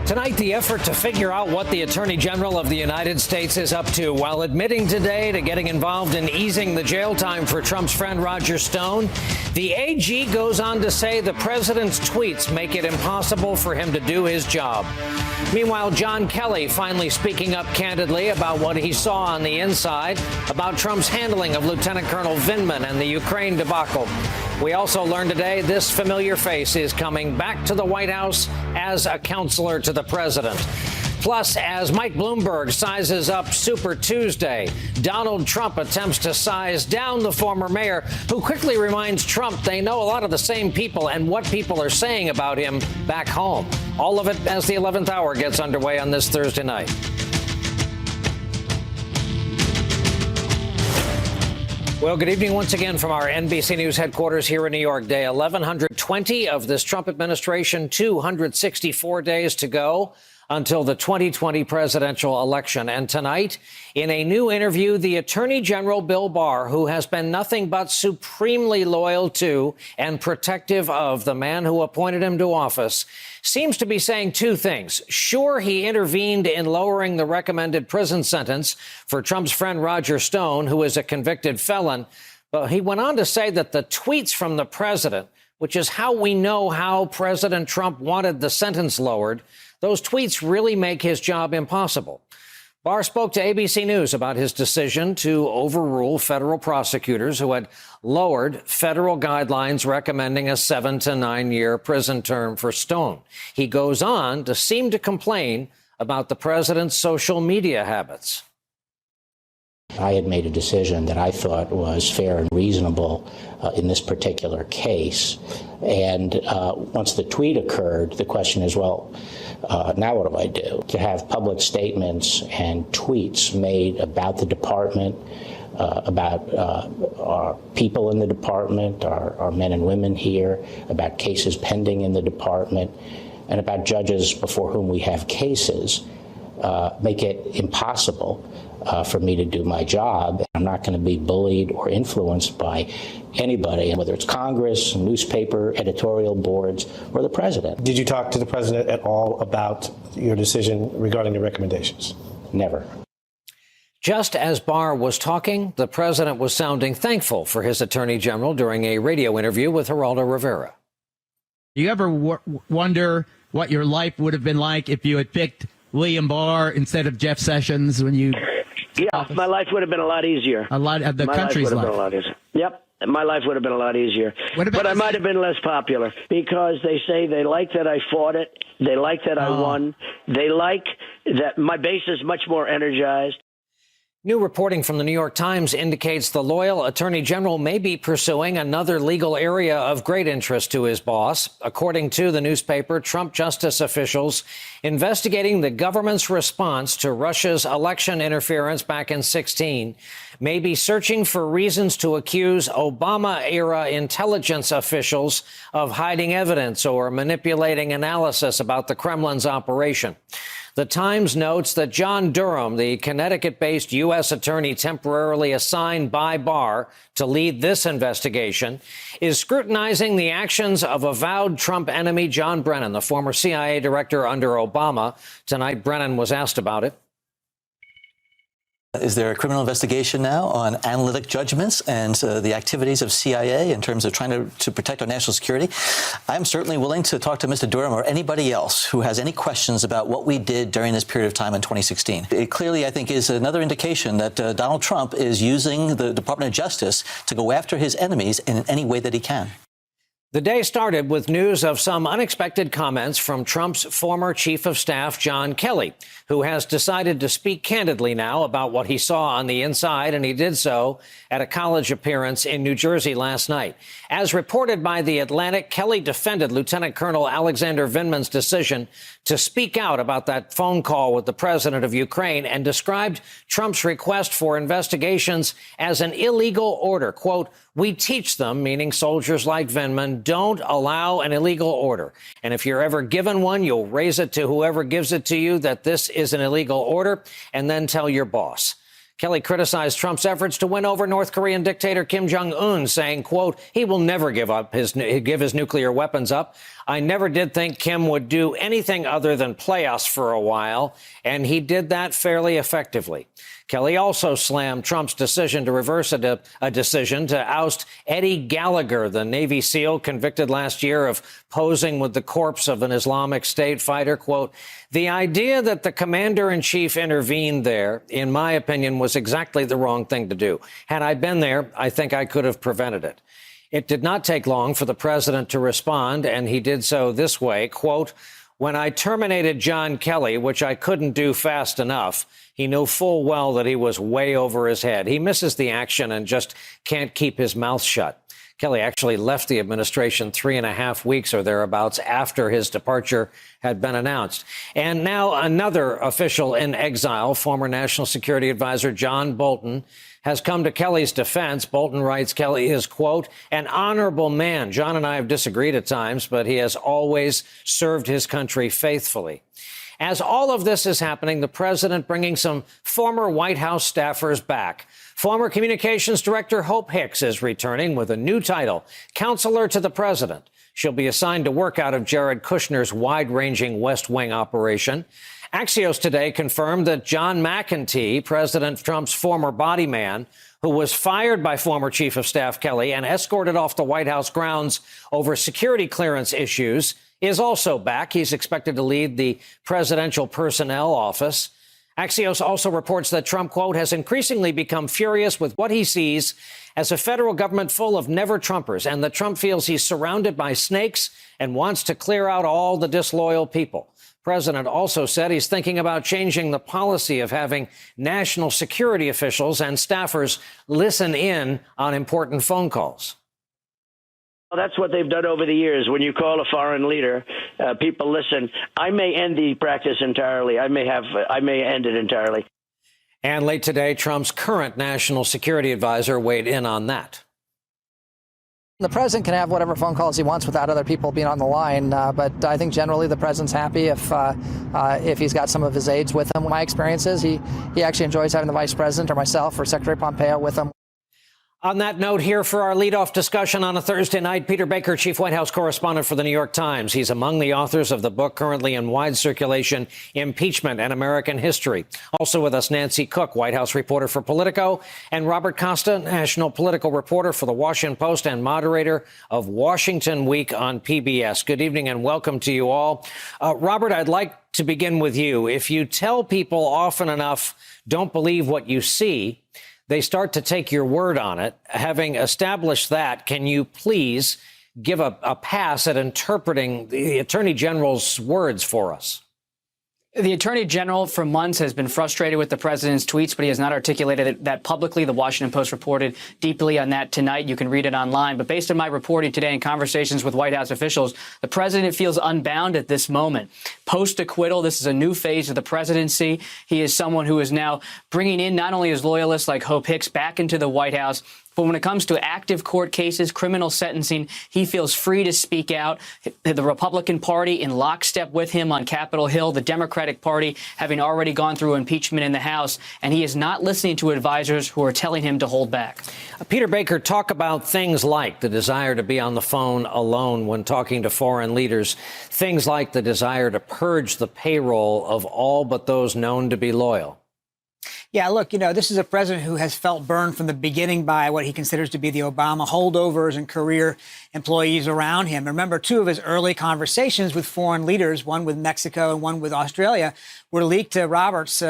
Tonight, the effort to figure out what the Attorney General of the United States is up to while admitting today to getting involved in easing the jail time for Trump's friend Roger Stone. The AG goes on to say the president's tweets make it impossible for him to do his job. Meanwhile, John Kelly finally speaking up candidly about what he saw on the inside, about Trump's handling of Lieutenant Colonel Vindman and the Ukraine debacle. We also learned today this familiar face is coming back to the White House as a counselor to the president. Plus, as Mike Bloomberg sizes up Super Tuesday, Donald Trump attempts to size down the former mayor, who quickly reminds Trump they know a lot of the same people and what people are saying about him back home. All of it as the 11th hour gets underway on this Thursday night. Well, good evening once again from our NBC News headquarters here in New York. Day 1120 of this Trump administration, 264 days to go until the 2020 presidential election. And tonight, in a new interview, the Attorney General Bill Barr, who has been nothing but supremely loyal to and protective of the man who appointed him to office, seems to be saying two things. Sure, he intervened in lowering the recommended prison sentence for Trump's friend Roger Stone, who is a convicted felon. But he went on to say that the tweets from the president, which is how we know how President Trump wanted the sentence lowered, those tweets really make his job impossible. Barr spoke to ABC News about his decision to overrule federal prosecutors who had lowered federal guidelines recommending a 7 to 9 year prison term for Stone. He goes on to seem to complain about the president's social media habits. I had made a decision that I thought was fair and reasonable in this particular case. And once the tweet occurred, the question is, well, now what do I do? To have public statements and tweets made about the department, about our people in the department, our men and women here, about cases pending in the department, and about judges before whom we have cases, make it impossible for me to do my job. I'm not going to be bullied or influenced by anybody, whether it's Congress, newspaper, editorial boards, or the president. Did you talk to the president at all about your decision regarding the recommendations? Never. Just as Barr was talking, the president was sounding thankful for his attorney general during a radio interview with Geraldo Rivera. Do you ever wonder what your life would have been like if you had picked William Barr instead of Jeff Sessions when you... Yeah, my life would have been a lot easier. A lot of the country's life. Been a lot easier. Yep, my life would have been a lot easier. But I might have been less popular because they say they like that I fought it. They like that I won. They like that my base is much more energized. New reporting from the New York Times indicates the loyal attorney general may be pursuing another legal area of great interest to his boss. According to the newspaper, Trump justice officials investigating the government's response to Russia's election interference back in 2016 may be searching for reasons to accuse Obama-era intelligence officials of hiding evidence or manipulating analysis about the Kremlin's operation. The Times notes that John Durham, the Connecticut-based U.S. attorney temporarily assigned by Barr to lead this investigation, is scrutinizing the actions of avowed Trump enemy John Brennan, the former CIA director under Obama. Tonight, Brennan was asked about it. Is there a criminal investigation now on analytic judgments and the activities of CIA in terms of trying to protect our national security? I'm certainly willing to talk to Mr. Durham or anybody else who has any questions about what we did during this period of time in 2016. It clearly, I think, is another indication that Donald Trump is using the Department of Justice to go after his enemies in any way that he can. The day started with news of some unexpected comments from Trump's former chief of staff, John Kelly, who has decided to speak candidly now about what he saw on the inside, and he did so at a college appearance in New Jersey last night. As reported by The Atlantic, Kelly defended Lieutenant Colonel Alexander Vindman's decision to speak out about that phone call with the president of Ukraine and described Trump's request for investigations as an illegal order. Quote, "We teach them," meaning soldiers like Vindman, "don't allow an illegal order. And if you're ever given one, you'll raise it to whoever gives it to you that this is an illegal order and then tell your boss." Kelly criticized Trump's efforts to win over North Korean dictator Kim Jong-un, saying, quote, "He will never give his nuclear weapons up. I never did think Kim would do anything other than play us for a while, and he did that fairly effectively. Kelly also slammed Trump's decision to reverse a decision to oust Eddie Gallagher, the Navy SEAL convicted last year of posing with the corpse of an Islamic State fighter. Quote, the idea that the commander-in-chief intervened there, in my opinion, was exactly the wrong thing to do. Had I been there, I think I could have prevented it. It did not take long for the president to respond, and he did so this way, quote, when I terminated John Kelly, which I couldn't do fast enough, he knew full well that he was way over his head. He misses the action and just can't keep his mouth shut. Kelly actually left the administration 3.5 weeks or thereabouts after his departure had been announced. And now another official in exile, former National Security Advisor John Bolton, has come to Kelly's defense. Bolton writes Kelly is, quote, an honorable man. John and I have disagreed at times, but he has always served his country faithfully. As all of this is happening, the president bringing some former White House staffers back. Former Communications Director Hope Hicks is returning with a new title, Counselor to the President. She'll be assigned to work out of Jared Kushner's wide-ranging West Wing operation. Axios today confirmed that John McEntee, President Trump's former body man, who was fired by former Chief of Staff Kelly and escorted off the White House grounds over security clearance issues, is also back. He's expected to lead the Presidential Personnel Office. Axios also reports that Trump, quote, has increasingly become furious with what he sees as a federal government full of never-Trumpers, and that Trump feels he's surrounded by snakes and wants to clear out all the disloyal people. President also said he's thinking about changing the policy of having national security officials and staffers listen in on important phone calls. Well, that's what they've done over the years. When you call a foreign leader, people listen. I may end the practice entirely. I may end it entirely. And late today, Trump's current national security advisor weighed in on that. The president can have whatever phone calls he wants without other people being on the line, but I think generally the president's happy if he's got some of his aides with him. My experience is he actually enjoys having the vice president or myself or Secretary Pompeo with him. On that note, here for our leadoff discussion on a Thursday night, Peter Baker, chief White House correspondent for the New York Times. He's among the authors of the book currently in wide circulation, Impeachment and American History. Also with us, Nancy Cook, White House reporter for Politico, and Robert Costa, national political reporter for the Washington Post and moderator of Washington Week on PBS. Good evening and welcome to you all. Robert, I'd like to begin with you. If you tell people often enough, don't believe what you see, they start to take your word on it. Having established that, can you please give a pass at interpreting the Attorney General's words for us? The Attorney General for months has been frustrated with the president's tweets, but he has not articulated that publicly. The Washington Post reported deeply on that tonight. You can read it online. But based on my reporting today and conversations with White House officials, the president feels unbound at this moment. Post-acquittal, this is a new phase of the presidency. He is someone who is now bringing in not only his loyalists like Hope Hicks back into the White House, but when it comes to active court cases, criminal sentencing, he feels free to speak out. The Republican Party in lockstep with him on Capitol Hill, the Democratic Party having already gone through impeachment in the House, and he is not listening to advisors who are telling him to hold back. Peter Baker, talk about things like the desire to be on the phone alone when talking to foreign leaders, things like the desire to purge the payroll of all but those known to be loyal. Yeah, look, this is a president who has felt burned from the beginning by what he considers to be the Obama holdovers and career employees around him. Remember, two of his early conversations with foreign leaders, one with Mexico and one with Australia, were leaked to Robert's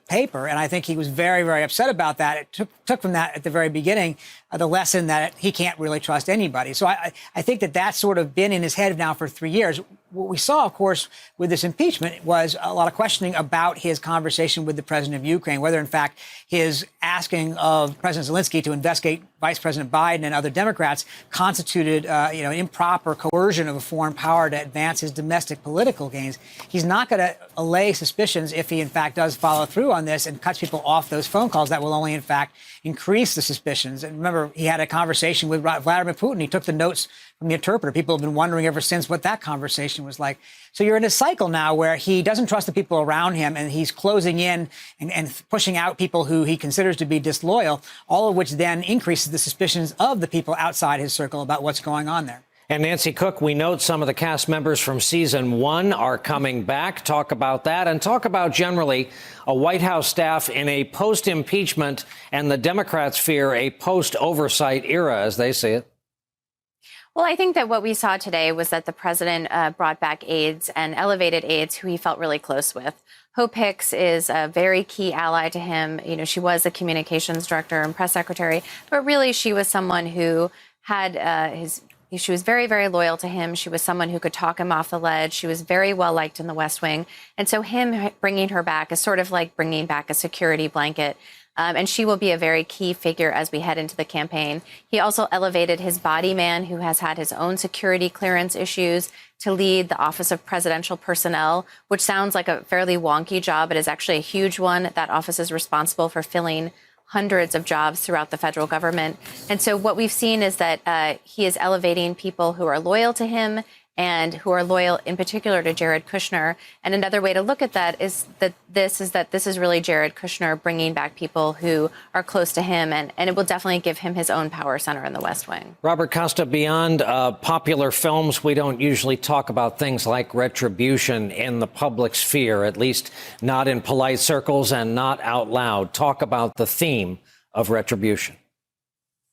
paper. And I think he was very, very upset about that. It took from that at the very beginning the lesson that he can't really trust anybody. So I think that that's sort of been in his head now for 3 years. What we saw, of course, with this impeachment was a lot of questioning about his conversation with the president of Ukraine, whether, in fact, his asking of President Zelensky to investigate Vice President Biden and other Democrats constituted, improper coercion of a foreign power to advance his domestic political gains. He's not going to allay suspicions if he, in fact, does follow through on this and cuts people off those phone calls. That will only, in fact, increase the suspicions. And remember, he had a conversation with Vladimir Putin. He took the notes from the interpreter. People have been wondering ever since what that conversation was like. So you're in a cycle now where he doesn't trust the people around him, and he's closing in and pushing out people who he considers to be disloyal, all of which then increases the suspicions of the people outside his circle about what's going on there. And Nancy Cook, we note some of the cast members from season 1 are coming back. Talk about that and talk about generally a White House staff in a post-impeachment and the Democrats fear a post-oversight era, as they see it. Well, I think that what we saw today was that the president brought back aides and elevated aides who he felt really close with. Hope Hicks is a very key ally to him. You know, she was the communications director and press secretary, but really she was someone who had she was very, very loyal to him. She was someone who could talk him off the ledge. She was very well liked in the West Wing. And so him bringing her back is sort of like bringing back a security blanket. And she will be a very key figure as we head into the campaign. He also elevated his body man, who has had his own security clearance issues, to lead the Office of Presidential Personnel, which sounds like a fairly wonky job, but is actually a huge one. That office is responsible for filling hundreds of jobs throughout the federal government. And so what we've seen is that he is elevating people who are loyal to him and who are loyal in particular to Jared Kushner. And another way to look at that is that this is really Jared Kushner bringing back people who are close to him, and it will definitely give him his own power center in the West Wing. Robert Costa, beyond popular films, we don't usually talk about things like retribution in the public sphere, at least not in polite circles and not out loud. Talk about the theme of retribution.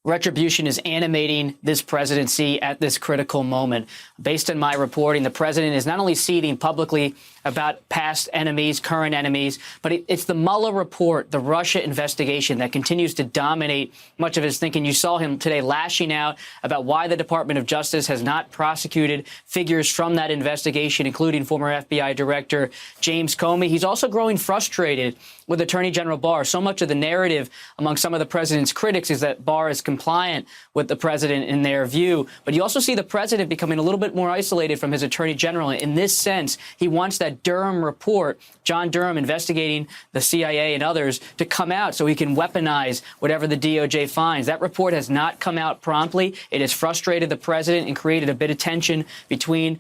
Retribution is animating this presidency at this critical moment. Based on my reporting, the president is not only seething publicly about past enemies, current enemies, but it's the Mueller report, the Russia investigation that continues to dominate much of his thinking. You saw him today lashing out about why the Department of Justice has not prosecuted figures from that investigation, including former FBI Director James Comey. He's also growing frustrated with Attorney General Barr. So much of the narrative among some of the president's critics is that Barr is compliant with the president in their view. But you also see the president becoming a little bit more isolated from his attorney general. In this sense, he wants that Durham report, John Durham investigating the CIA and others, to come out so he can weaponize whatever the DOJ finds. That report has not come out promptly. It has frustrated the president and created a bit of tension between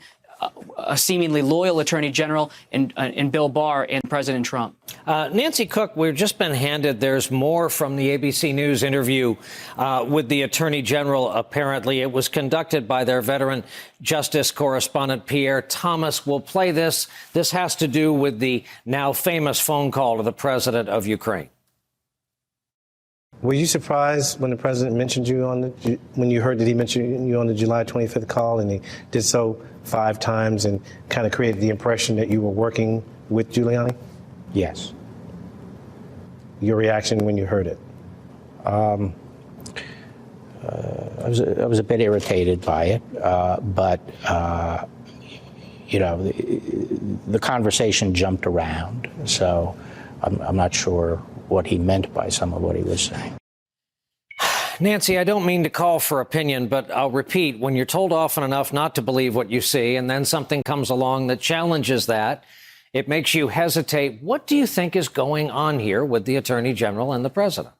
a seemingly loyal attorney general in Bill Barr and President Trump. Nancy Cook, we've just been handed there's more from the ABC News interview with the attorney general. Apparently, it was conducted by their veteran justice correspondent, Pierre Thomas. We'll play this. This has to do with the now famous phone call to the president of Ukraine. Were you surprised when the president mentioned you when you heard that he mentioned you on the July 25th call, and he did so 5 times and kind of created the impression that you were working with Giuliani? Yes. Your reaction when you heard it? I was a bit irritated by it, but you know, the conversation jumped around, so I'm not sure what he meant by some of what he was saying. Nancy, I don't mean to call for opinion, but I'll repeat, when you're told often enough not to believe what you see, and then something comes along that challenges that, it makes you hesitate. What do you think is going on here with the attorney general and the president?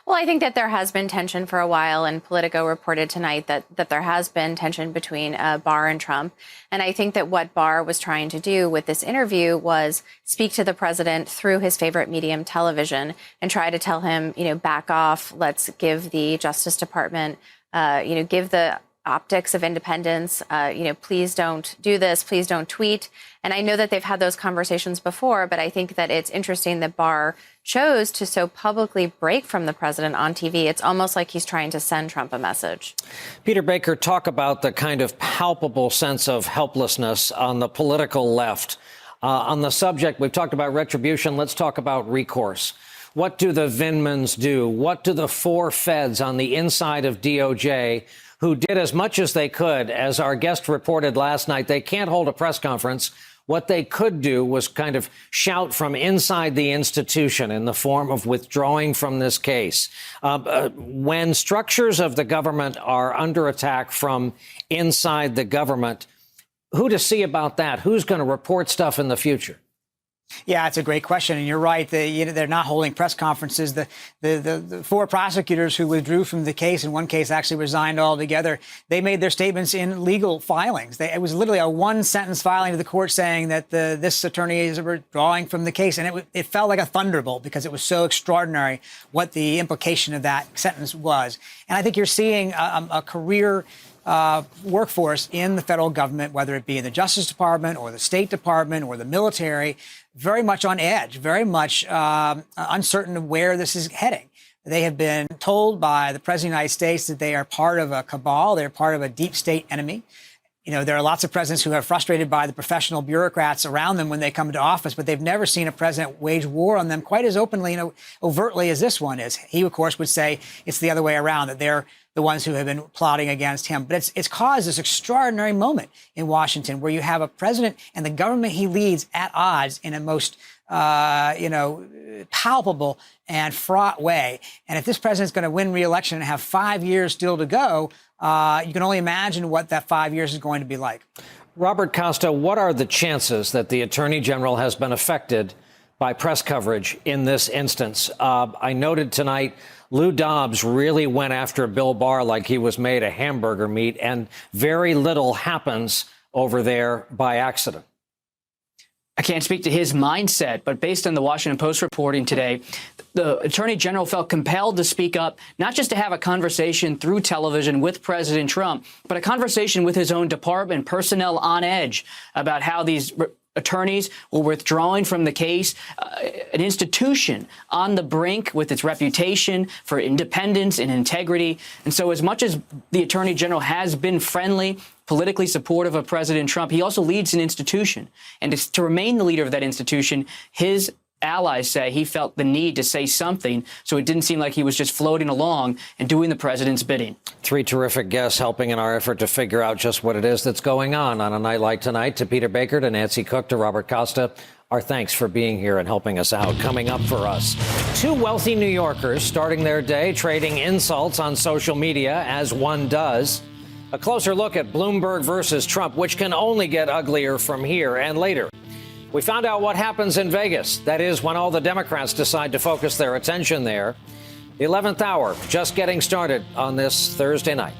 Well, I think that there has been tension for a while, and Politico reported tonight that there has been tension between Barr and Trump. And I think that what Barr was trying to do with this interview was speak to the president through his favorite medium, television, and try to tell him, you know, back off. Let's give the Justice Department, give the optics of independence. Please don't do this. Please don't tweet. And I know that they've had those conversations before, but I think that it's interesting that Barr chose to so publicly break from the president on TV. It's almost like he's trying to send Trump a message. Peter Baker, talk about the kind of palpable sense of helplessness on the political left. On the subject, we've talked about retribution. Let's talk about recourse. What do the Vindmans do? What do the 4 feds on the inside of DOJ, who did as much as they could? As our guest reported last night, they can't hold a press conference. What they could do was kind of shout from inside the institution in the form of withdrawing from this case. When structures of the government are under attack from inside the government, who to see about that? Who's going to report stuff in the future? Yeah, it's a great question. And you're right. They're not holding press conferences. The 4 prosecutors who withdrew from the case, in one case actually resigned altogether, they made their statements in legal filings. It was literally a 1-sentence filing to the court saying that this attorney is withdrawing from the case. And it felt like a thunderbolt because it was so extraordinary what the implication of that sentence was. And I think you're seeing a career workforce in the federal government, whether it be in the Justice Department or the State Department or the military, very much on edge, very much uncertain of where this is heading. They have been told by the President of the United States that they are part of a cabal. They're part of a deep state enemy. You know, there are lots of presidents who are frustrated by the professional bureaucrats around them when they come into office, but they've never seen a president wage war on them quite as openly and overtly as this one is. He, of course, would say it's the other way around, that they're the ones who have been plotting against him. But it's caused this extraordinary moment in Washington where you have a president and the government he leads at odds in a most palpable and fraught way. And if this president's going to win re-election and have 5 years still to go, you can only imagine what that 5 years is going to be like. Robert Costa, what are the chances that the Attorney General has been affected by press coverage in this instance? I noted tonight Lou Dobbs really went after Bill Barr like he was made of hamburger meat, and very little happens over there by accident. I can't speak to his mindset, but based on the Washington Post reporting today, the Attorney General felt compelled to speak up, not just to have a conversation through television with President Trump, but a conversation with his own department, personnel on edge, about how these attorneys were withdrawing from the case, an institution on the brink with its reputation for independence and integrity. And so as much as the Attorney General has been friendly, politically supportive of President Trump, he also leads an institution. And to remain the leader of that institution, his allies say he felt the need to say something, so it didn't seem like he was just floating along and doing the president's bidding. Three terrific guests helping in our effort to figure out just what it is that's going on a night like tonight. To Peter Baker, to Nancy Cook, to Robert Costa, our thanks for being here and helping us out. Coming up for us, two wealthy New Yorkers starting their day trading insults on social media, as one does. A closer look at Bloomberg versus Trump, which can only get uglier from here. And later, we found out what happens in Vegas. That is, when all the Democrats decide to focus their attention there. The 11th hour, just getting started on this Thursday night.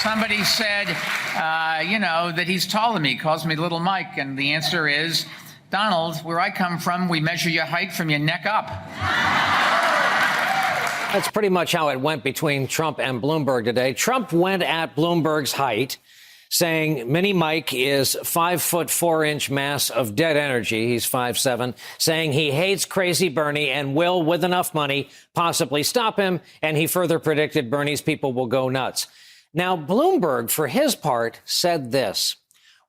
Somebody said, that he's taller than me, calls me Little Mike. And the answer is, Donald, where I come from, we measure your height from your neck up. That's pretty much how it went between Trump and Bloomberg today. Trump went at Bloomberg's height, saying Mini Mike is 5'4" mass of dead energy. He's 5'7", saying he hates crazy Bernie and will, with enough money, possibly stop him. And he further predicted Bernie's people will go nuts. Now, Bloomberg, for his part, said this: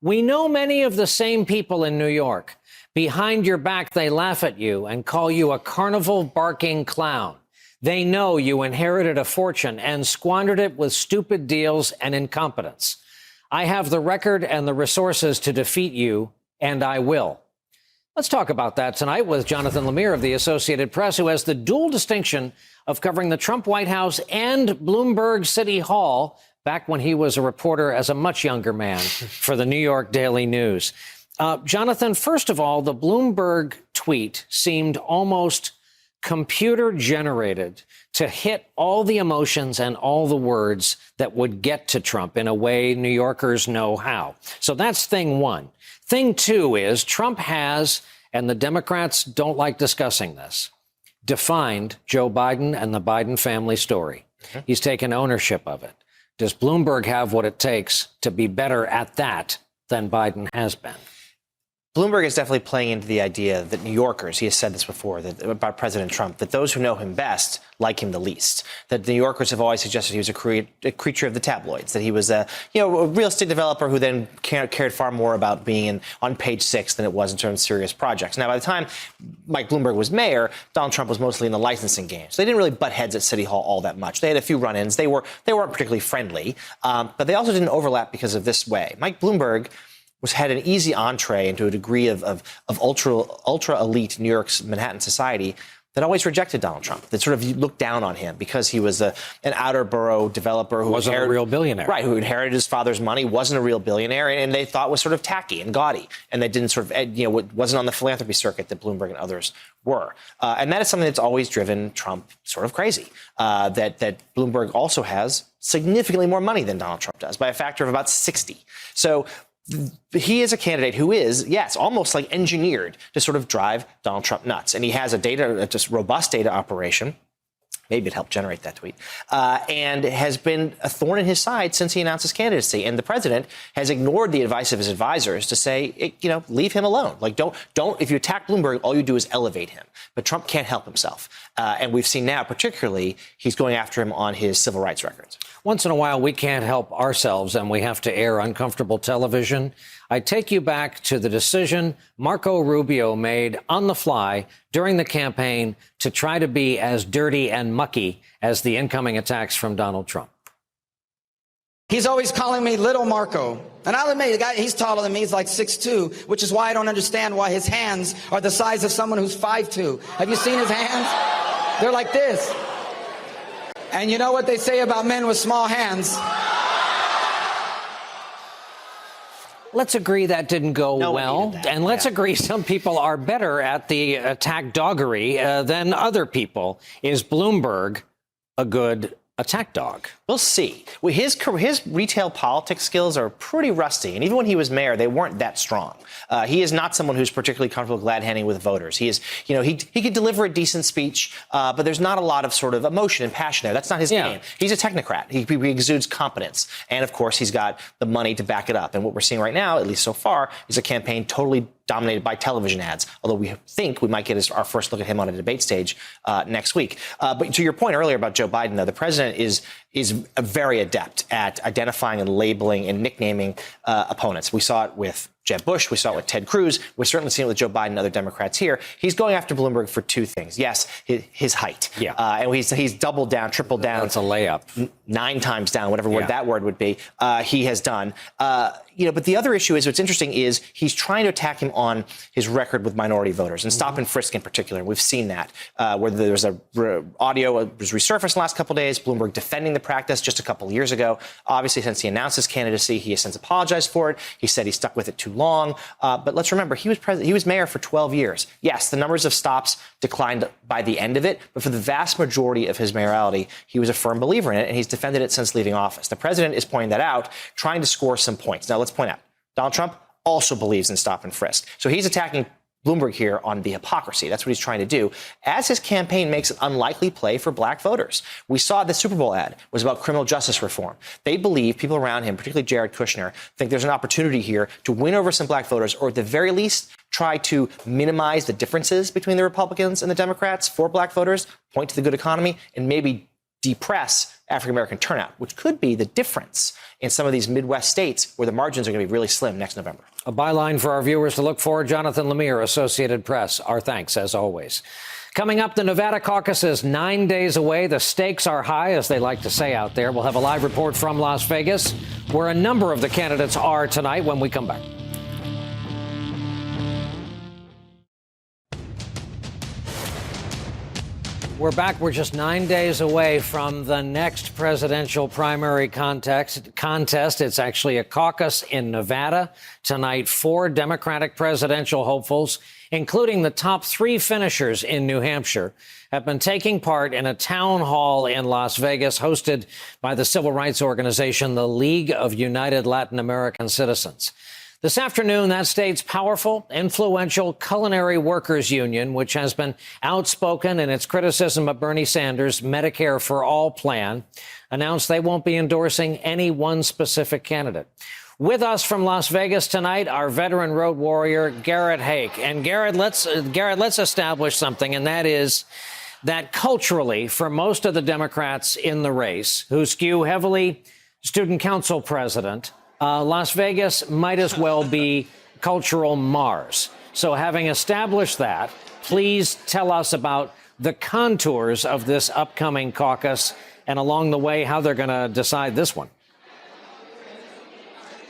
"We know many of the same people in New York. Behind your back, they laugh at you and call you a carnival barking clown. They know you inherited a fortune and squandered it with stupid deals and incompetence. I have the record and the resources to defeat you, and I will." Let's talk about that tonight with Jonathan Lemire of the Associated Press, who has the dual distinction of covering the Trump White House and Bloomberg City Hall back when he was a reporter as a much younger man for the New York Daily News. Jonathan, first of all, the Bloomberg tweet seemed almost computer generated to hit all the emotions and all the words that would get to Trump in a way New Yorkers know how. So that's thing one. Thing two is Trump has, and the Democrats don't like discussing this, defined Joe Biden and the Biden family story. Okay. He's taken ownership of it. Does Bloomberg have what it takes to be better at that than Biden has been? Bloomberg is definitely playing into the idea that New Yorkers, he has said this before, that about President Trump, that those who know him best like him the least. That the New Yorkers have always suggested he was a creature of the tabloids, that he was a real estate developer who then cared far more about being on Page 6 than it was in terms of serious projects. Now, by the time Mike Bloomberg was mayor, Donald Trump was mostly in the licensing game. So they didn't really butt heads at City Hall all that much. They had a few run-ins. They weren't particularly friendly, but they also didn't overlap because of this way. Mike Bloomberg had an easy entree into a degree of ultra elite New York's Manhattan society that always rejected Donald Trump, that sort of looked down on him because he was an outer borough developer who wasn't a real billionaire. Right, who inherited his father's money, wasn't a real billionaire, and they thought was sort of tacky and gaudy. And they didn't sort of, wasn't on the philanthropy circuit that Bloomberg and others were. And that is something that's always driven Trump sort of crazy, that Bloomberg also has significantly more money than Donald Trump does by a factor of about 60. So he is a candidate who is, yes, almost like engineered to sort of drive Donald Trump nuts. And he has a just robust data operation. Maybe it helped generate that tweet, and has been a thorn in his side since he announced his candidacy. And the president has ignored the advice of his advisors to say, leave him alone. Like, don't. If you attack Bloomberg, all you do is elevate him. But Trump can't help himself. And we've seen now, particularly, he's going after him on his civil rights records. Once in a while, we can't help ourselves and we have to air uncomfortable television. I take you back to the decision Marco Rubio made on the fly during the campaign to try to be as dirty and mucky as the incoming attacks from Donald Trump. He's always calling me Little Marco. And I'll admit, the guy, he's taller than me. He's like 6'2", which is why I don't understand why his hands are the size of someone who's 5'2". Have you seen his hands? They're like this. And you know what they say about men with small hands? Let's agree that didn't go well. And let's Yeah. agree some people are better at the attack doggery than other people. Is Bloomberg a good attack dog? We'll see. Well, his retail politics skills are pretty rusty. And even when he was mayor, they weren't that strong. He is not someone who's particularly comfortable glad-handing with voters. He is, he could deliver a decent speech, but there's not a lot of sort of emotion and passion there. That's not his game. He's a technocrat. He exudes competence. And, of course, he's got the money to back it up. And what we're seeing right now, at least so far, is a campaign totally dominated by television ads, although we think we might get our first look at him on a debate stage next week. But to your point earlier about Joe Biden, though, the president is very adept at identifying and labeling and nicknaming opponents. We saw it with Jeb Bush. We saw it with Ted Cruz. We've certainly seen it with Joe Biden and other Democrats here. He's going after Bloomberg for two things. Yes, his height. Yeah. And he's doubled down, tripled down. That's a layup. 9 times down, whatever word that word would be, he has done. But the other issue is, what's interesting is he's trying to attack him on his record with minority voters and stop and frisk in particular. We've seen that, where there's audio was resurfaced the last couple of days, Bloomberg defending the practice just a couple of years ago. Obviously, since he announced his candidacy, he has since apologized for it. He said he stuck with it too long. But let's remember, he was mayor for 12 years. Yes, the numbers of stops declined by the end of it, but for the vast majority of his mayoralty, he was a firm believer in it, and he's defended it since leaving office. The president is pointing that out, trying to score some points. Now, let's point out, Donald Trump also believes in stop and frisk. So he's attacking Bloomberg here on the hypocrisy. That's what he's trying to do, as his campaign makes an unlikely play for black voters. We saw the Super Bowl ad was about criminal justice reform. They believe, people around him, particularly Jared Kushner, think there's an opportunity here to win over some black voters, or at the very least, try to minimize the differences between the Republicans and the Democrats for black voters, point to the good economy, and maybe depress African-American turnout, which could be the difference in some of these Midwest states where the margins are going to be really slim next November. A byline for our viewers to look for. Jonathan Lemire, Associated Press. Our thanks, as always. Coming up, the Nevada caucus is 9 days away. The stakes are high, as they like to say out there. We'll have a live report from Las Vegas, where a number of the candidates are tonight, when we come back. We're back. We're just 9 days away from the next presidential primary contest. It's actually a caucus in Nevada. Tonight, 4 Democratic presidential hopefuls, including the top 3 finishers in New Hampshire, have been taking part in a town hall in Las Vegas hosted by the civil rights organization, the League of United Latin American Citizens. This afternoon, that state's powerful, influential Culinary Workers Union, which has been outspoken in its criticism of Bernie Sanders' Medicare for All plan, announced they won't be endorsing any one specific candidate. With us from Las Vegas tonight, our veteran road warrior, Garrett Hake. And Garrett, let's establish something, and that is that culturally, for most of the Democrats in the race, who skew heavily student council president, Las Vegas might as well be cultural Mars. So having established that, please tell us about the contours of this upcoming caucus and along the way how they're going to decide this one.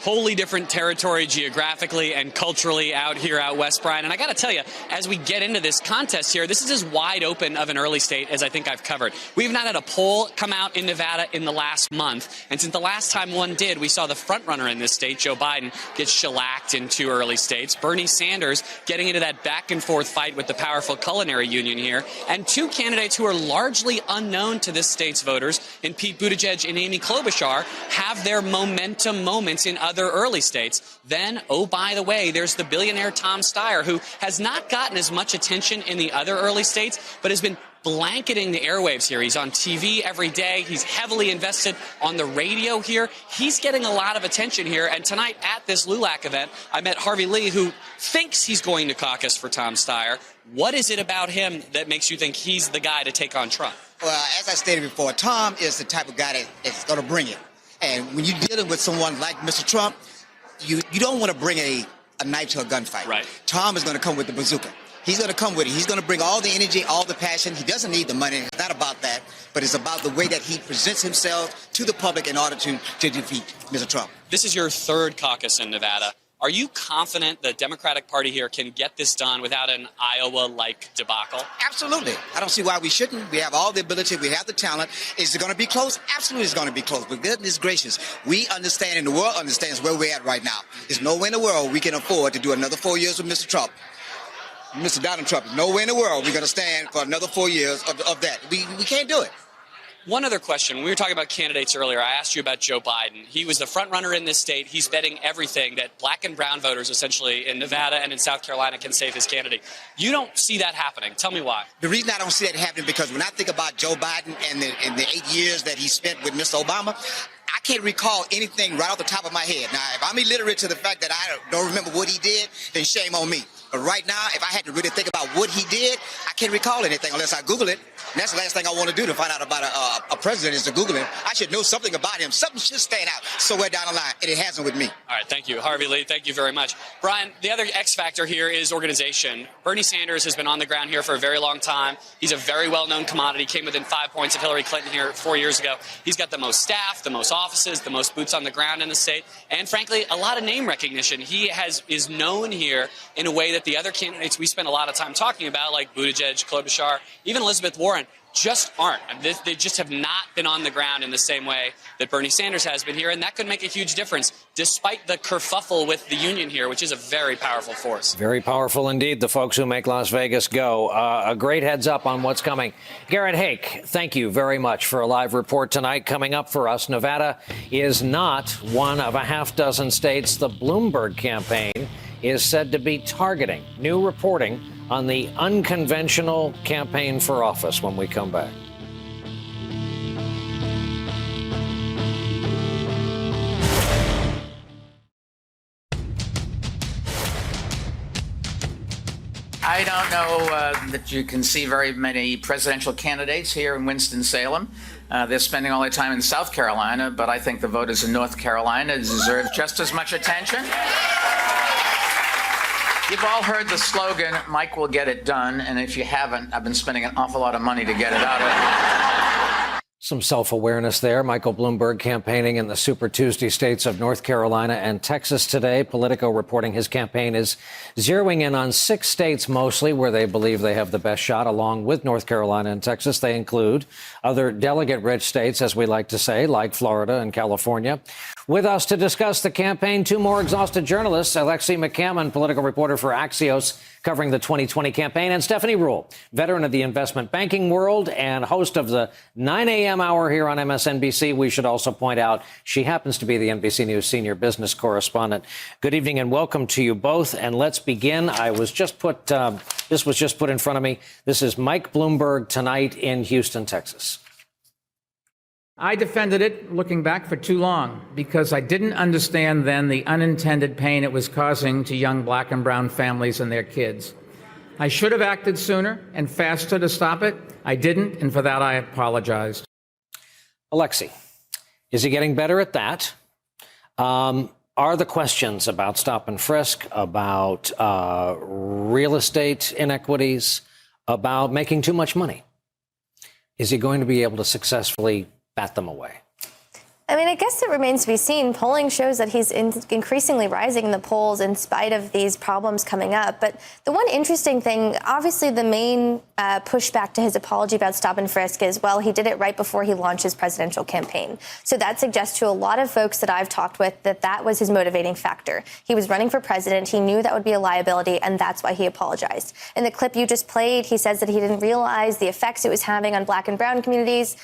Wholly different territory geographically and culturally out here out west, Brian. And I got to tell you, as we get into this contest here, this is as wide open of an early state as I think I've covered. We've not had a poll come out in Nevada in the last month. And since the last time one did, we saw the front runner in this state, Joe Biden, get shellacked in 2 early states. Bernie Sanders getting into that back and forth fight with the powerful Culinary Union here. And 2 candidates who are largely unknown to this state's voters, in Pete Buttigieg and Amy Klobuchar, have their momentum moments in other early states. Then, oh, by the way, there's the billionaire Tom Steyer, who has not gotten as much attention in the other early states, but has been blanketing the airwaves here. He's on TV every day. He's heavily invested on the radio here. He's getting a lot of attention here. And tonight at this LULAC event, I met Harvey Lee, who thinks he's going to caucus for Tom Steyer. What is it about him that makes you think he's the guy to take on Trump? Well, as I stated before, Tom is the type of guy that is going to bring it. And when you're dealing with someone like Mr. Trump, you don't want to bring a knife to a gunfight. Right. Tom is going to come with the bazooka. He's going to come with it. He's going to bring all the energy, all the passion. He doesn't need the money. It's not about that, but it's about the way that he presents himself to the public in order to defeat Mr. Trump. This is your third caucus in Nevada. Are you confident the Democratic Party here can get this done without an Iowa-like debacle? Absolutely. I don't see why we shouldn't. We have all the ability. We have the talent. Is it going to be close? Absolutely it's going to be close. But goodness gracious, we understand and the world understands where we're at right now. There's no way in the world we can afford to do another 4 years with Mr. Trump. Mr. Donald Trump, no way in the world we're going to stand for another 4 years of that. We can't do it. One other question. We were talking about candidates earlier. I asked you about Joe Biden. He was the front runner in this state. He's betting everything that black and brown voters essentially in Nevada and in South Carolina can save his candidate. You don't see that happening. Tell me why. The reason I don't see that happening because when I think about Joe Biden and the 8 years that he spent with Mr. Obama, I can't recall anything right off the top of my head. Now, if I'm illiterate to the fact that I don't remember what he did, then shame on me. But right now, if I had to really think about what he did, I can't recall anything unless I Google it. And that's the last thing I want to do to find out about a president is to Google him. I should know something about him. Something should stand out somewhere down the line, and it hasn't with me. All right, thank you. Harvey Lee, thank you very much. Brian, the other X factor here is organization. Bernie Sanders has been on the ground here for a very long time. He's a very well-known commodity, came within 5 points of Hillary Clinton here 4 years ago. He's got the most staff, the most offices, the most boots on the ground in the state, and frankly, a lot of name recognition. He is known here in a way that the other candidates we spend a lot of time talking about, like Buttigieg, Klobuchar, even Elizabeth Warren, just aren't. They just have not been on the ground in the same way that Bernie Sanders has been here, and that could make a huge difference, despite the kerfuffle with the union here, which is a very powerful force. Very powerful indeed, the folks who make Las Vegas go. A great heads up on what's coming. Garrett Hake, thank you very much for a live report tonight. Coming up for us, Nevada is not one of a half dozen states the Bloomberg campaign is said to be targeting. New reporting on the unconventional campaign for office when we come back. I don't know that you can see very many presidential candidates here in Winston-Salem. They're spending all their time in South Carolina, but I think the voters in North Carolina deserve just as much attention. You've all heard the slogan, Mike will get it done, and if you haven't, I've been spending an awful lot of money to get it out. Some self-awareness there. Michael Bloomberg campaigning in the Super Tuesday states of North Carolina and Texas today. Politico reporting his campaign is zeroing in on 6 states mostly where they believe they have the best shot, along with North Carolina and Texas. They include other delegate-rich states, as we like to say, like Florida and California. With us to discuss the campaign, 2 more exhausted journalists, Alexi McCammon, political reporter for Axios, covering the 2020 campaign, and Stephanie Ruhle, veteran of the investment banking world and host of the 9 a.m. hour here on MSNBC. We should also point out she happens to be the NBC News senior business correspondent. Good evening and welcome to you both. And let's begin. This was just put in front of me. This is Mike Bloomberg tonight in Houston, Texas. I defended it, looking back, for too long, because I didn't understand then the unintended pain it was causing to young black and brown families and their kids. I should have acted sooner and faster to stop it. I didn't, and for that I apologized. Alexi, is he getting better at that? Are the questions about stop and frisk, about real estate inequities, about making too much money, is he going to be able to successfully bat them away? I mean, I guess it remains to be seen. Polling shows that he's increasingly rising in the polls in spite of these problems coming up. But the one interesting thing, obviously the main pushback to his apology about stop and frisk is, well, he did it right before he launched his presidential campaign. So that suggests to a lot of folks that I've talked with that that was his motivating factor. He was running for president. He knew that would be a liability, and that's why he apologized. In the clip you just played, he says that he didn't realize the effects it was having on black and brown communities.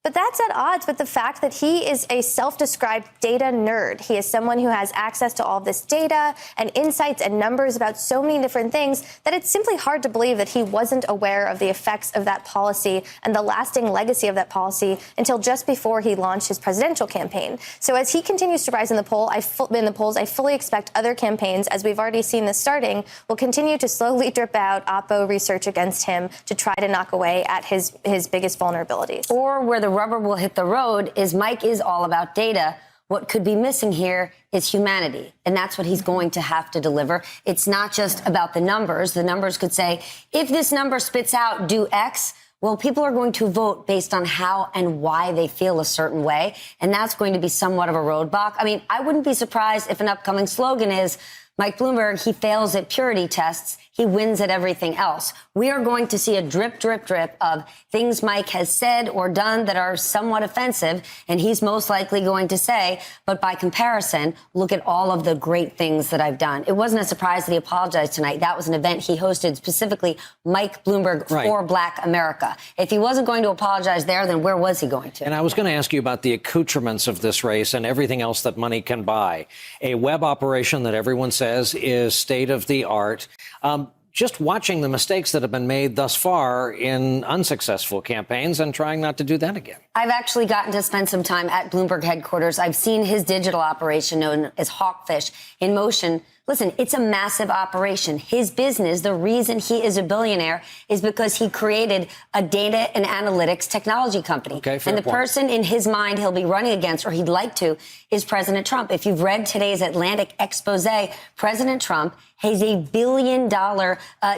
But that's at odds with the fact that he is a self-described data nerd. He is someone who has access to all this data and insights and numbers about so many different things that it's simply hard to believe that he wasn't aware of the effects of that policy and the lasting legacy of that policy until just before he launched his presidential campaign. So as he continues to rise in the polls, I fully expect other campaigns, as we've already seen this starting, will continue to slowly drip out Oppo research against him to try to knock away at his biggest vulnerabilities. Or where the rubber will hit the road is Mike is all about data. What could be missing here is humanity, and that's what he's going to have to deliver. It's not just about the numbers. The numbers could say, if this number spits out, do X. Well, people are going to vote based on how and why they feel a certain way, and that's going to be somewhat of a roadblock. I mean, I wouldn't be surprised if an upcoming slogan is, Mike Bloomberg, he fails at purity tests. He wins at everything else. We are going to see a drip, drip, drip of things Mike has said or done that are somewhat offensive, and he's most likely going to say, but by comparison, look at all of the great things that I've done. It wasn't a surprise that he apologized tonight. That was an event he hosted specifically Mike Bloomberg for Black America. If he wasn't going to apologize there, then where was he going to? And I was going to ask you about the accoutrements of this race and everything else that money can buy. A web operation that everyone says is state of the art. Just watching the mistakes that have been made thus far in unsuccessful campaigns and trying not to do that again. I've actually gotten to spend some time at Bloomberg headquarters. I've seen his digital operation known as Hawkfish in motion. Listen, it's a massive operation. His business, the reason he is a billionaire is because he created a data and analytics technology company. Okay, fair and the point. person in his mind he'll be running against, or he'd like to, is President Trump. If you've read today's Atlantic expose, President Trump has $1 billion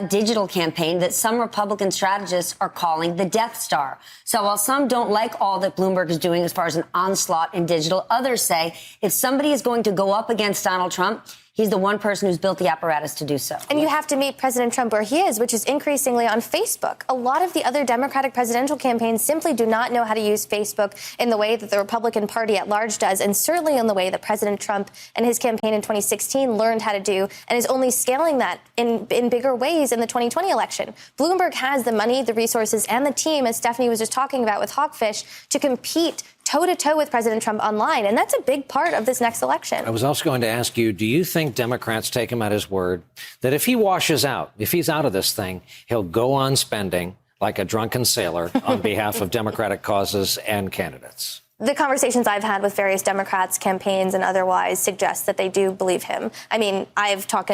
digital campaign that some Republican strategists are calling the Death Star. So while some don't like all that Bloomberg is doing as far as an onslaught in digital, others say if somebody is going to go up against Donald Trump, he's the one person who's built the apparatus to do so. And you have to meet President Trump where he is, which is increasingly on Facebook. A lot of the other Democratic presidential campaigns simply do not know how to use Facebook in the way that the Republican Party at large does, and certainly in the way that President Trump and his campaign in 2016 learned how to do, and is only scaling that in bigger ways in the 2020 election. Bloomberg has the money, the resources, and the team, as Stephanie was just talking about with Hawkfish, to compete toe-to-toe with President Trump online. And that's a big part of this next election. I was also going to ask you, do you think Democrats take him at his word that if he washes out, if he's out of this thing, he'll go on spending like a drunken sailor on behalf of Democratic causes and candidates? The conversations I've had with various Democrats, campaigns and otherwise, suggest that they do believe him. I mean, I've talked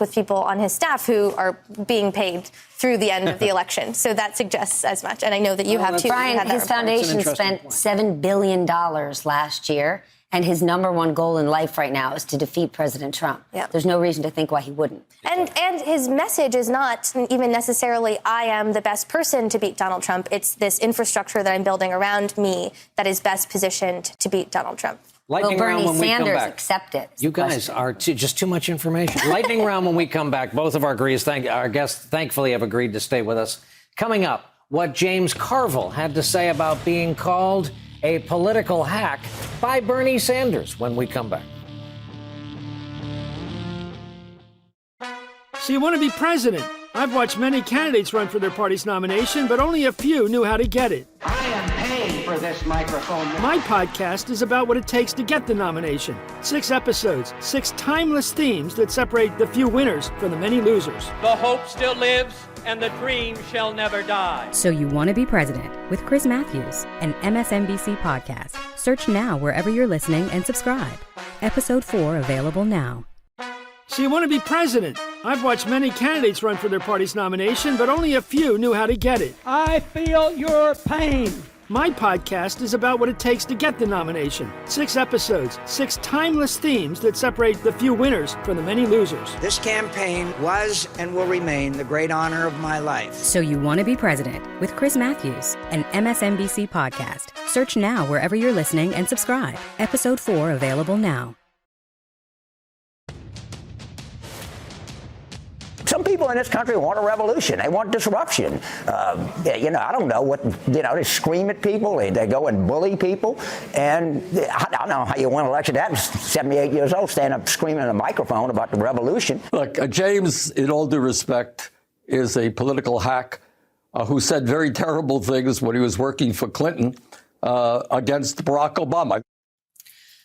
with people on his staff who are being paid through the end of the election. So that suggests as much. And I know that you have too. Brian, his foundation spent $7 billion last year. And his number one goal in life right now is to defeat President Trump. Yeah. There's no reason to think why he wouldn't. And his message is not even necessarily, I am the best person to beat Donald Trump. It's this infrastructure that I'm building around me that is best positioned to beat Donald Trump. Lightning Will round Bernie when we come Sanders back. accept it? You guys are just too much information. Lightning round when we come back. Both of our guests thankfully have agreed to stay with us. Coming up, what James Carville had to say about being called a political hack by Bernie Sanders when we come back. So you want to be president? I've watched many candidates run for their party's nomination, but only a few knew how to get it. I am paid for this microphone. My podcast is about what it takes to get the nomination. 6 episodes, 6 timeless themes that separate the few winners from the many losers. The hope still lives, and the dream shall never die. So You Want to Be President with Chris Matthews, an MSNBC podcast. Search now wherever you're listening and subscribe. Episode 4 available now. So you want to be president? I've watched many candidates run for their party's nomination, but only a few knew how to get it. I feel your pain. My podcast is about what it takes to get the nomination. 6 episodes, 6 timeless themes that separate the few winners from the many losers. This campaign was and will remain the great honor of my life. So You Want to Be President with Chris Matthews, an MSNBC podcast. Search now wherever you're listening and subscribe. Episode 4 available now. Some people in this country want a revolution. They want disruption. I don't know what, they scream at people. They go and bully people. And I don't know how you win an election. I'm 78 years old, stand up screaming in a microphone about the revolution. Look, James, in all due respect, is a political hack who said very terrible things when he was working for Clinton. against Barack Obama.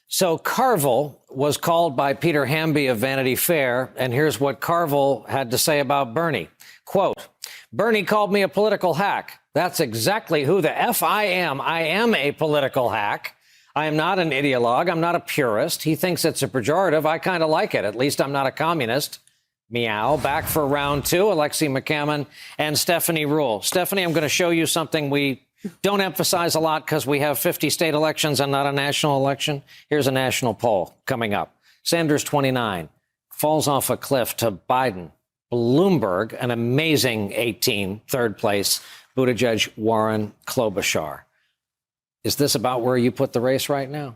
So Carville was called by Peter Hamby of Vanity Fair, and here's what Carville had to say about Bernie. Quote, Bernie called me a political hack. That's exactly who the F I am. I am a political hack. I am not an ideologue. I'm not a purist. He thinks it's a pejorative. I kind of like it. At least I'm not a communist. Meow. Back for round two, Alexei McCammon and Stephanie Ruhle. Stephanie, I'm going to show you something we don't emphasize a lot because we have 50 state elections and not a national election. Here's a national poll coming up. Sanders, 29, falls off a cliff to Biden. Bloomberg, an amazing 18, third place. Buttigieg, Warren, Klobuchar. Is this about where you put the race right now?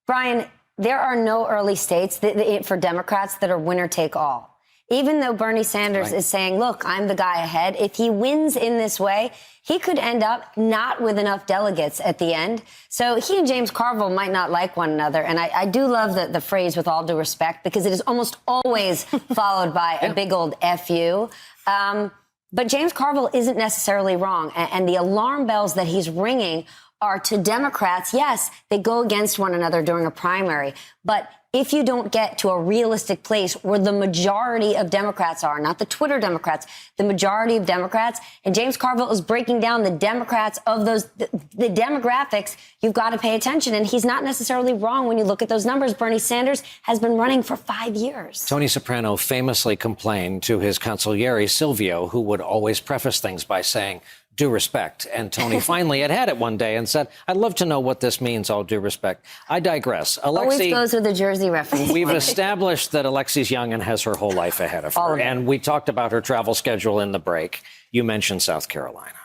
Brian, there are no early states for Democrats that are winner take all. Even though Bernie Sanders is saying, look, I'm the guy ahead, if he wins in this way, he could end up not with enough delegates at the end. So he and James Carville might not like one another. And I do love the phrase with all due respect, because it is almost always followed by a big old F you. But James Carville isn't necessarily wrong. And the alarm bells that he's ringing are to Democrats. Yes, they go against one another during a primary. But if you don't get to a realistic place where the majority of Democrats are, not the Twitter Democrats, the majority of Democrats, and James Carville is breaking down the Democrats of those, the demographics, you've got to pay attention. And he's not necessarily wrong when you look at those numbers. Bernie Sanders has been running for 5 years. Tony Soprano famously complained to his consigliere, Silvio, who would always preface things by saying, due respect. And Tony finally had it one day and said, I'd love to know what this means, all due respect. I digress. Always goes with the Jersey reference. We've established that Alexis young and has her whole life ahead of her. And we talked about her travel schedule in the break. You mentioned South Carolina.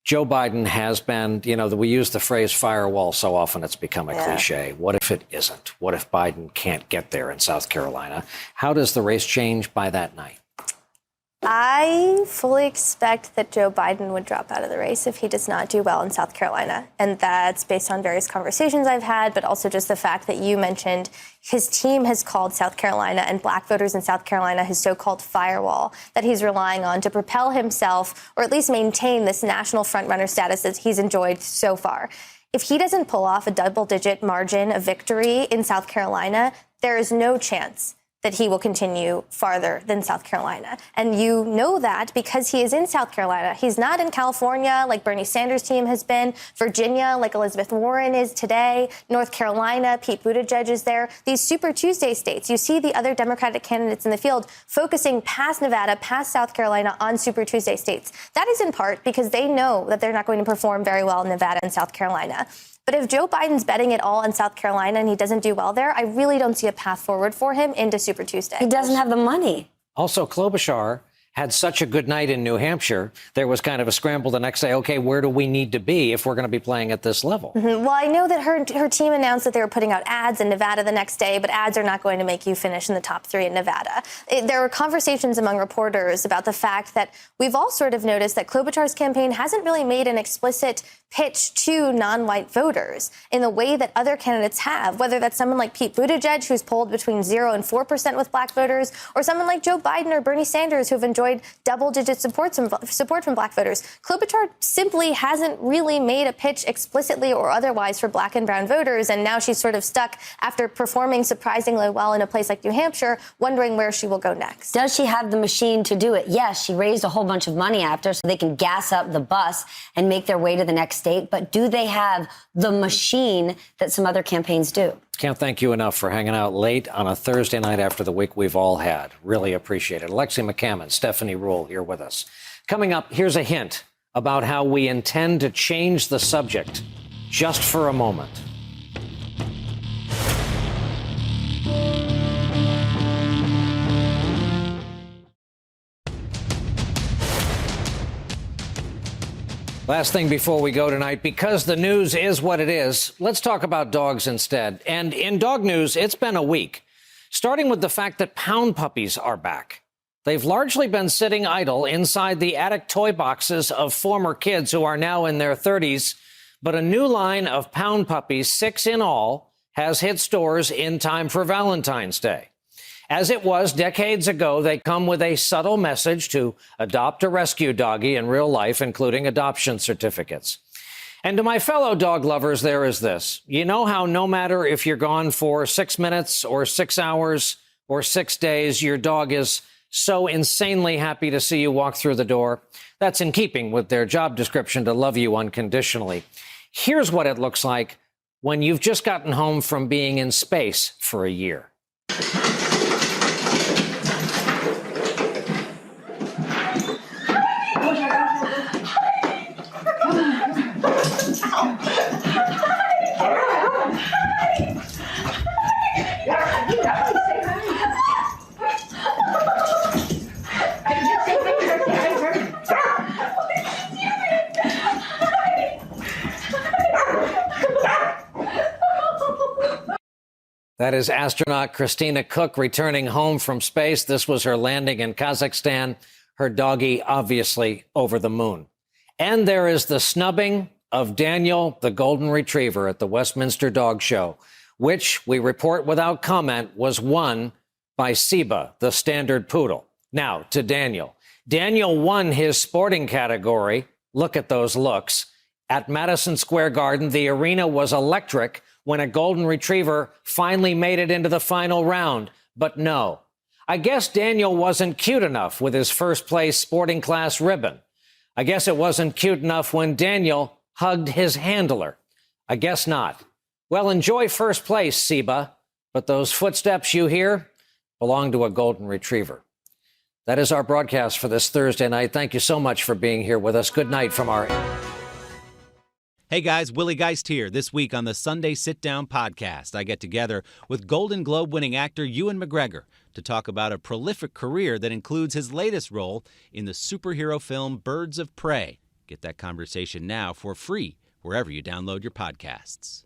Joe Biden has been, we use the phrase firewall so often it's become a cliche. What if it isn't? What if Biden can't get there in South Carolina? How does the race change by that night? I fully expect that Joe Biden would drop out of the race if he does not do well in South Carolina. And that's based on various conversations I've had, but also just the fact that you mentioned his team has called South Carolina and black voters in South Carolina his so-called firewall that he's relying on to propel himself, or at least maintain this national frontrunner status that he's enjoyed so far. If he doesn't pull off a double-digit margin of victory in South Carolina, there is no chance that he will continue farther than South Carolina. And you know that because he is in South Carolina. He's not in California like Bernie Sanders' team has been, Virginia like Elizabeth Warren is today, North Carolina, Pete Buttigieg is there. These Super Tuesday states, you see the other Democratic candidates in the field focusing past Nevada, past South Carolina on Super Tuesday states. That is in part because they know that they're not going to perform very well in Nevada and South Carolina. But if Joe Biden's betting it all in South Carolina and he doesn't do well there, I really don't see a path forward for him into Super Tuesday. He doesn't have the money. Also, Klobuchar had such a good night in New Hampshire, there was kind of a scramble the next day. OK, where do we need to be if we're going to be playing at this level? Well, I know that her team announced that they were putting out ads in Nevada the next day, but ads are not going to make you finish in the top 3 in Nevada. There were conversations among reporters about the fact that we've all sort of noticed that Klobuchar's campaign hasn't really made an explicit pitch to non-white voters in the way that other candidates have, whether that's someone like Pete Buttigieg, who's polled between 0 and 4% with black voters, or someone like Joe Biden or Bernie Sanders, who've enjoyed double-digit support from black voters. Klobuchar simply hasn't really made a pitch explicitly or otherwise for black and brown voters, and now she's sort of stuck after performing surprisingly well in a place like New Hampshire, wondering where she will go next. Does she have the machine to do it? Yes, she raised a whole bunch of money after so they can gas up the bus and make their way to the next state. But do they have the machine that some other campaigns do? Can't thank you enough for hanging out late on a Thursday night after the week we've all had. Really appreciate it. Alexei McCammon, Stephanie Ruhle here with us. Coming up, here's a hint about how we intend to change the subject just for a moment. Last thing before we go tonight, because the news is what it is, let's talk about dogs instead. And in dog news, it's been a week, starting with the fact that pound puppies are back. They've largely been sitting idle inside the attic toy boxes of former kids who are now in their 30s. But a new line of pound puppies, 6 in all, has hit stores in time for Valentine's Day. As it was decades ago, they come with a subtle message to adopt a rescue doggy in real life, including adoption certificates. And to my fellow dog lovers, there is this. You know how no matter if you're gone for 6 minutes or 6 hours or 6 days, your dog is so insanely happy to see you walk through the door? That's in keeping with their job description to love you unconditionally. Here's what it looks like when you've just gotten home from being in space for a year. That is astronaut Christina Koch returning home from space. This was her landing in Kazakhstan. Her doggie obviously over the moon. And there is the snubbing of Daniel, the golden retriever, at the Westminster Dog Show, which we report without comment was won by Siba, the standard poodle. Now to Daniel. Daniel won his sporting category. Look at those looks. At Madison Square Garden, the arena was electric when a golden retriever finally made it into the final round. But no, I guess Daniel wasn't cute enough with his first place sporting class ribbon. I guess it wasn't cute enough when Daniel hugged his handler. I guess not. Well, enjoy first place, Siba, but those footsteps you hear belong to a golden retriever. That is our broadcast for this Thursday night. Thank you so much for being here with us. Good night from our... Hey guys, Willie Geist here. This week on the Sunday Sit Down podcast, I get together with Golden Globe winning actor Ewan McGregor to talk about a prolific career that includes his latest role in the superhero film Birds of Prey. Get that conversation now for free wherever you download your podcasts.